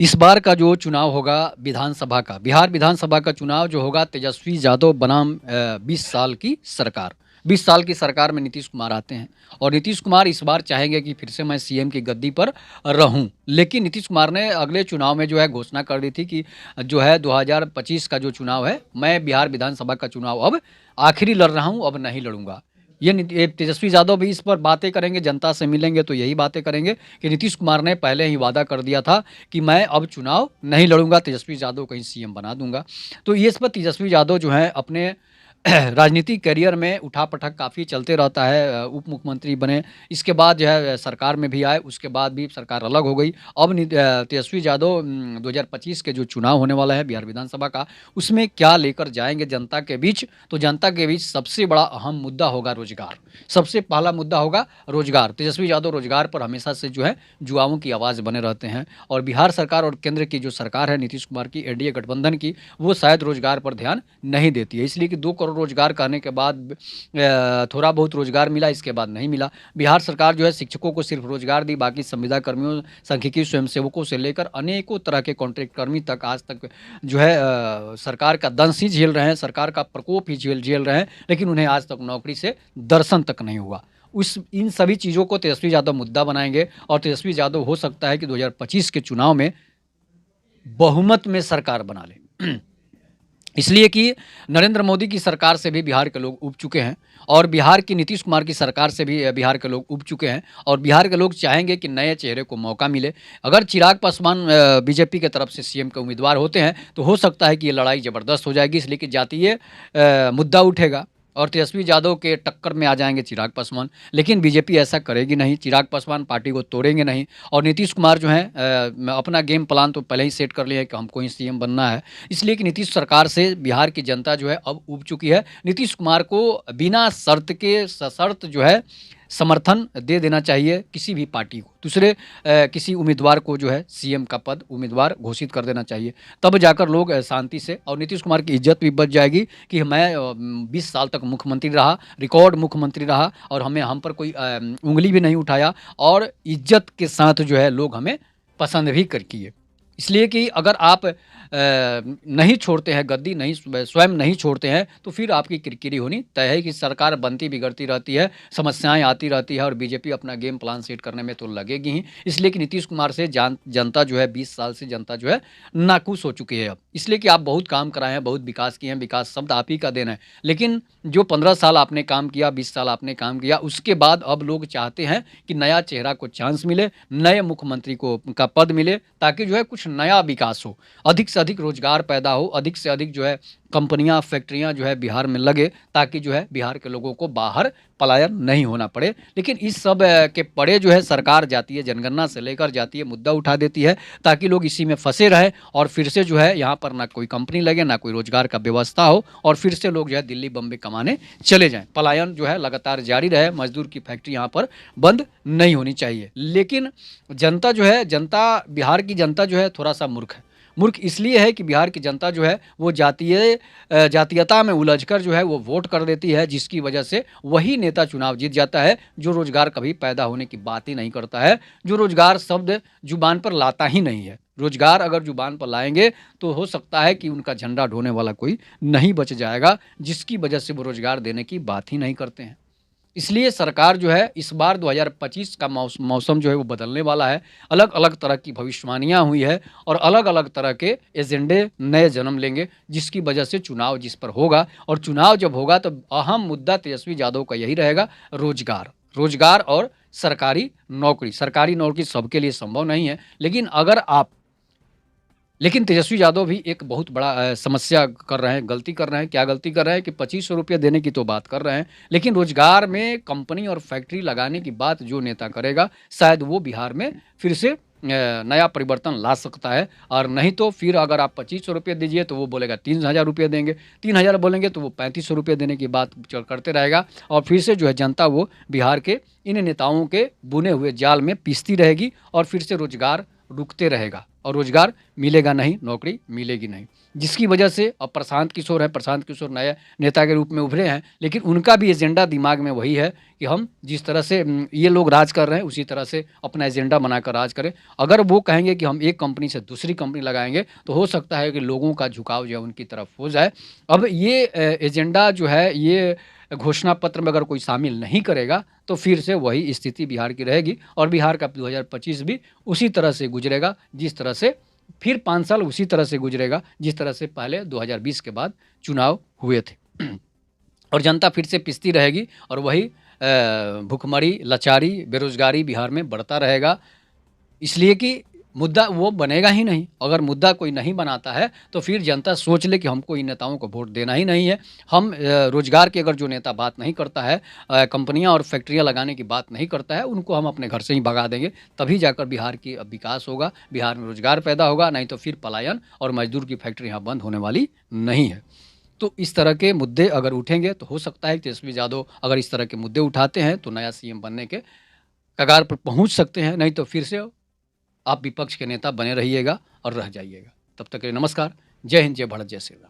इस बार का जो चुनाव होगा विधानसभा का, बिहार विधानसभा का चुनाव जो होगा तेजस्वी यादव बनाम 20 साल की सरकार। 20 साल की सरकार में नीतीश कुमार आते हैं और नीतीश कुमार इस बार चाहेंगे कि फिर से मैं सीएम की गद्दी पर रहूं। लेकिन नीतीश कुमार ने अगले चुनाव में जो है घोषणा कर दी थी कि जो है 2025 का जो चुनाव है, मैं बिहार विधानसभा का चुनाव अब आखिरी लड़ रहा हूं, अब नहीं लड़ूंगा। ये तेजस्वी यादव भी इस पर बातें करेंगे, जनता से मिलेंगे तो यही बातें करेंगे कि नीतीश कुमार ने पहले ही वादा कर दिया था कि मैं अब चुनाव नहीं लड़ूंगा, तेजस्वी यादव को ही सीएम बना दूंगा। तो ये इस पर तेजस्वी यादव जो है अपने राजनीतिक करियर में उठा-पटक काफ़ी चलते रहता है। उप मुख्यमंत्री बने, इसके बाद जो है सरकार में भी आए, उसके बाद भी सरकार अलग हो गई। अब तेजस्वी यादव 2025 के जो चुनाव होने वाला है बिहार विधानसभा का, उसमें क्या लेकर जाएँगे जनता के बीच? तो जनता के बीच सबसे बड़ा अहम मुद्दा होगा रोज़गार। सबसे पहला मुद्दा होगा रोज़गार। तेजस्वी यादव रोज़गार पर हमेशा से जो है जुआओं की आवाज़ बने रहते हैं और बिहार सरकार और केंद्र की जो सरकार है नीतीश कुमार की, एनडीए गठबंधन की, वो शायद रोज़गार पर ध्यान नहीं देती है। इसलिए कि 2 करोड़ रोज़गार कहने के बाद थोड़ा बहुत रोज़गार मिला, इसके बाद नहीं मिला। बिहार सरकार जो है शिक्षकों को सिर्फ रोज़गार दी, बाकी संविदा कर्मियों, सांख्यिकी स्वयंसेवकों से लेकर अनेकों तरह के कॉन्ट्रैक्ट कर्मी तक आज तक जो है सरकार का दंश ही झेल रहे हैं, सरकार का प्रकोप ही झेल झेल रहे हैं, लेकिन उन्हें आज तक नौकरी से दर्शन तक नहीं हुआ। उस इन सभी चीज़ों को तेजस्वी यादव मुद्दा बनाएँगे और तेजस्वी यादव हो सकता है कि 2025 के चुनाव में बहुमत में सरकार बना लें। इसलिए कि नरेंद्र मोदी की सरकार से भी बिहार के लोग ऊब चुके हैं और बिहार की नीतीश कुमार की सरकार से भी बिहार के लोग ऊब चुके हैं और बिहार के लोग चाहेंगे कि नए चेहरे को मौका मिले। अगर चिराग पासवान बीजेपी के तरफ से सीएम के उम्मीदवार होते हैं, तो हो सकता है कि ये लड़ाई ज़बरदस्त हो जाएगी, इसलिए कि जातीय मुद्दा उठेगा और तेजस्वी यादव के टक्कर में आ जाएँगे चिराग पासवान। लेकिन बीजेपी ऐसा करेगी नहीं, चिराग पासवान पार्टी को तोड़ेंगे नहीं और नीतीश कुमार जो हैं अपना गेम प्लान तो पहले ही सेट कर लिए है कि हमको ही सीएम बनना है। इसलिए कि नीतीश सरकार से बिहार की जनता जो है अब ऊब चुकी है। नीतीश कुमार को बिना शर्त के सशर्त जो है समर्थन दे देना चाहिए किसी भी पार्टी को। दूसरे किसी उम्मीदवार को जो है सीएम का पद उम्मीदवार घोषित कर देना चाहिए। तब जाकर लोग शांति से और नीतीश कुमार की इज़्ज़त भी बच जाएगी कि मैं 20 साल तक मुख्यमंत्री रहा, रिकॉर्ड मुख्यमंत्री रहा और हम पर कोई उँगली भी नहीं उठाया और इज़्ज़त के साथ जो है लोग हमें पसंद भी कर किए। इसलिए कि अगर आप नहीं छोड़ते हैं गद्दी, नहीं स्वयं नहीं छोड़ते हैं, तो फिर आपकी किरकिरी होनी तय है कि सरकार बनती बिगड़ती रहती है, समस्याएँ आती रहती है और बीजेपी अपना गेम प्लान सेट करने में तो लगेगी ही। इसलिए कि नीतीश कुमार से जनता जो है 20 साल से जनता जो है नाखुश हो चुकी है अब। इसलिए कि आप बहुत काम कराए हैं, बहुत विकास किए हैं, विकास शब्द आप ही का देना है। लेकिन जो 15 साल आपने काम किया, 20 साल आपने काम किया, उसके बाद अब लोग चाहते हैं कि नया चेहरा को चांस मिले, नए मुख्यमंत्री को का पद मिले ताकि जो है कुछ नया विकास हो, अधिक से अधिक रोज़गार पैदा हो, अधिक से अधिक जो है कंपनियाँ, फैक्ट्रियाँ जो है बिहार में लगे ताकि जो है बिहार के लोगों को बाहर पलायन नहीं होना पड़े। लेकिन इस सब के पड़े जो है सरकार जाती है, जनगणना से लेकर जाती है, मुद्दा उठा देती है ताकि लोग इसी में फँसे रहें और फिर से जो है यहाँ पर ना कोई कंपनी लगे, ना कोई रोज़गार का व्यवस्था हो और फिर से लोग जो है दिल्ली, बम्बई कमाने चले जाएँ। पलायन जो है लगातार जारी रहे, मज़दूर की फैक्ट्री यहाँ पर बंद नहीं होनी चाहिए। लेकिन जनता जो है बिहार की जनता जो है थोड़ा-सा मूर्ख है। मूर्ख इसलिए है कि बिहार की जनता जो है वो जातीयता में उलझकर जो है वो वोट कर देती है, जिसकी वजह से वही नेता चुनाव जीत जाता है जो रोज़गार कभी पैदा होने की बात ही नहीं करता है, जो रोज़गार शब्द ज़ुबान पर लाता ही नहीं है। रोज़गार अगर ज़ुबान पर लाएँगे तो हो सकता है कि उनका झंडा ढोने वाला कोई नहीं बच जाएगा, जिसकी वजह से वो रोज़गार देने की बात ही नहीं करते हैं। इसलिए सरकार जो है इस बार 2025 का मौसम जो है वो बदलने वाला है। अलग-अलग तरह की भविष्यवाणियाँ हुई है और अलग-अलग तरह के एजेंडे नए जन्म लेंगे, जिसकी वजह से चुनाव जिस पर होगा और चुनाव जब होगा तो अहम मुद्दा तेजस्वी यादव का यही रहेगा रोज़गार। रोज़गार और सरकारी नौकरी। सरकारी नौकरी सबके लिए संभव नहीं है, लेकिन तेजस्वी यादव भी एक बहुत बड़ा समस्या कर रहे हैं, गलती कर रहे हैं। क्या गलती कर रहे हैं कि ₹2500 देने की तो बात कर रहे हैं, लेकिन रोज़गार में कंपनी और फैक्ट्री लगाने की बात जो नेता करेगा, शायद वो बिहार में फिर से नया परिवर्तन ला सकता है और नहीं तो फिर अगर आप ₹2500 दीजिए तो वो बोलेगा ₹3000 देंगे, 3000 बोलेंगे तो वो ₹3500 देने की बात करते रहेगा और फिर से जो है जनता वो बिहार के इन नेताओं के बुने हुए जाल में पिसती रहेगी और फिर से रोज़गार रुकते रहेगा और रोजगार मिलेगा नहीं, नौकरी मिलेगी नहीं। जिसकी वजह से अब प्रशांत किशोर है, प्रशांत किशोर नए नेता के रूप में उभरे हैं, लेकिन उनका भी एजेंडा दिमाग में वही है कि हम जिस तरह से ये लोग राज कर रहे हैं उसी तरह से अपना एजेंडा बनाकर राज करें। अगर वो कहेंगे कि हम एक कंपनी से दूसरी कंपनी लगाएंगे तो हो सकता है कि लोगों का झुकाव जो है उनकी तरफ हो जाए। अब ये एजेंडा जो है, ये घोषणा पत्र में अगर कोई शामिल नहीं करेगा तो फिर से वही स्थिति बिहार की रहेगी और बिहार का 2025 भी उसी तरह से गुजरेगा, जिस तरह से फिर 5 साल उसी तरह से गुजरेगा जिस तरह से पहले 2020 के बाद चुनाव हुए थे। और जनता फिर से पिसती रहेगी और वही भुखमरी, लाचारी, बेरोजगारी बिहार में बढ़ता रहेगा। इसलिए कि मुद्दा वो बनेगा ही नहीं। अगर मुद्दा कोई नहीं बनाता है तो फिर जनता सोच ले कि हमको इन नेताओं को वोट देना ही नहीं है। हम रोजगार की अगर जो नेता बात नहीं करता है, कंपनियां और फैक्ट्रियां लगाने की बात नहीं करता है, उनको हम अपने घर से ही भगा देंगे। तभी जाकर बिहार की विकास होगा, बिहार में रोजगार पैदा होगा, नहीं तो फिर पलायन और मजदूर की फैक्ट्री यहाँ बंद होने वाली नहीं है। तो इस तरह के मुद्दे अगर उठेंगे तो हो सकता है कि तेजस्वी यादव अगर इस तरह के मुद्दे उठाते हैं तो नया सीएम बनने के कगार पर पहुंच सकते हैं, नहीं तो फिर से आप विपक्ष के नेता बने रहिएगा और रह जाइएगा। तब तक के लिए नमस्कार। जय हिंद, जय भारत, जय श्री राम।